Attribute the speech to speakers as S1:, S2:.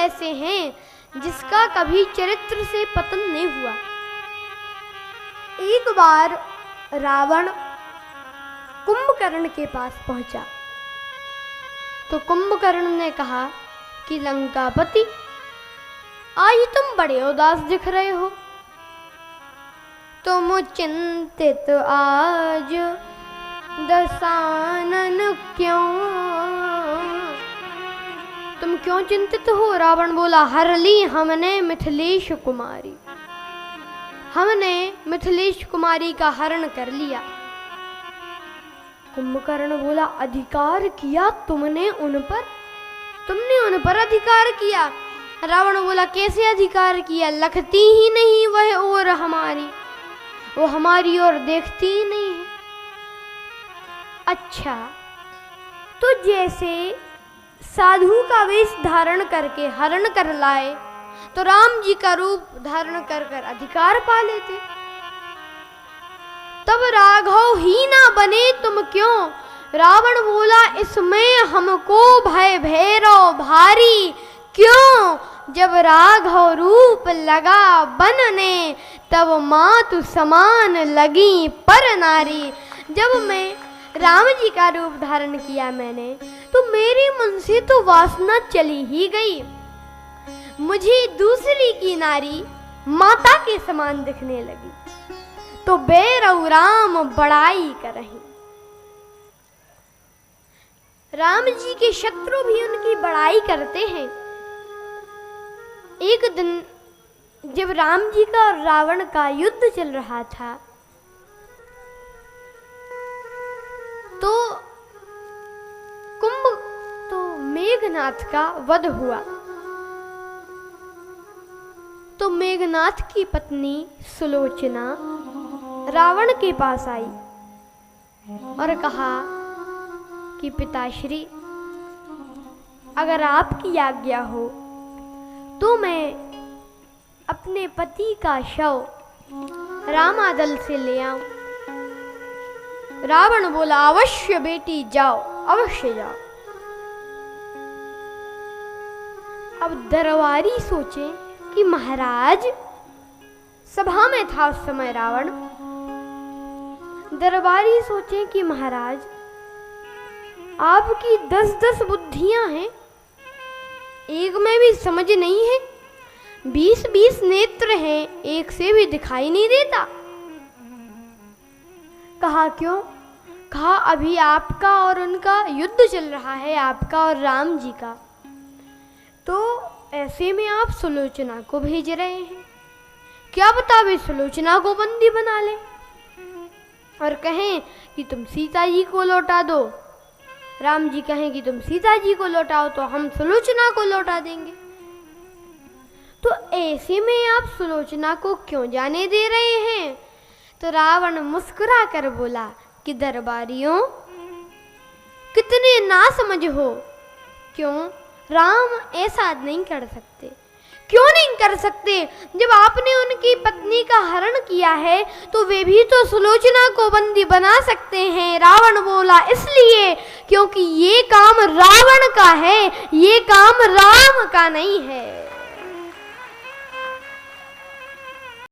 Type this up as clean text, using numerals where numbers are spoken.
S1: ऐसे हैं जिसका कभी चरित्र से पतन नहीं हुआ। एक बार रावण कुंभकर्ण के पास पहुंचा तो कुंभकर्ण ने कहा कि लंकापति, आज तुम बड़े उदास दिख रहे हो। तुम चिंतित आज दशानन क्यों? तुम क्यों चिंतित हो? रावण बोला, हर ली हमने मिथिलेश कुमारी, हमने मिथिलेश कुमारी का हरण कर लिया। कुंभकर्ण बोला, अधिकार किया तुमने उन पर? तुमने उन पर अधिकार किया? रावण बोला, कैसे अधिकार किया? लखती ही नहीं वह और हमारी, वो हमारी ओर देखती ही नहीं है। अच्छा, तो जैसे साधु का वेश धारण करके हरण कर लाए तो राम जी का रूप धारण कर कर अधिकार पा लेते। तब राघव ही ना बने तुम क्यों? रावण बोला, इसमें हमको भय भैरव भारी क्यों? जब राघव रूप लगा बनने तब मातु समान लगी पर नारी। जब मैं राम जी का रूप धारण किया मैंने तो मेरे मन से तो वासना चली ही गई, मुझे दूसरी की नारी माता के समान दिखने लगी। तो बैरव राम बड़ाई करहीं। राम जी के शत्रु भी उनकी बड़ाई करते हैं। एक दिन जब राम जी का और रावण का युद्ध चल रहा था तो मेघनाथ का वध हुआ। तो मेघनाथ की पत्नी सुलोचना रावण के पास आई और कहा कि पिताश्री, अगर आपकी आज्ञा हो तो मैं अपने पति का शव रामादल से ले आऊं। रावण बोला, अवश्य बेटी जाओ, अवश्य जाओ। अब दरबारी सोचे कि महाराज, सभा में था उस समय रावण, दरबारी सोचे कि महाराज आपकी 10-10 बुद्धियां हैं, एक में भी समझ नहीं है, 20-20 नेत्र हैं, एक से भी दिखाई नहीं देता। कहा क्यों? कहा अभी आपका और उनका युद्ध चल रहा है, आपका और राम जी का, तो ऐसे में आप सुलोचना को भेज रहे हैं, क्या पता वे सुलोचना को बंदी बना ले और कहें कि तुम सीता जी को लौटा दो। राम जी कहें कि तुम सीता जी को लौटाओ तो हम सुलोचना को लौटा देंगे। तो ऐसे में आप सुलोचना को क्यों जाने दे रहे हैं? तो रावण मुस्कुरा कर बोला कि दरबारियों, कितने ना समझ हो। क्यों? राम ऐसा नहीं कर सकते। क्यों नहीं कर सकते? जब आपने उनकी पत्नी का हरण किया है तो वे भी तो सुलोचना को बंदी बना सकते हैं। रावण बोला, इसलिए क्योंकि ये काम रावण का है, ये काम राम का नहीं है।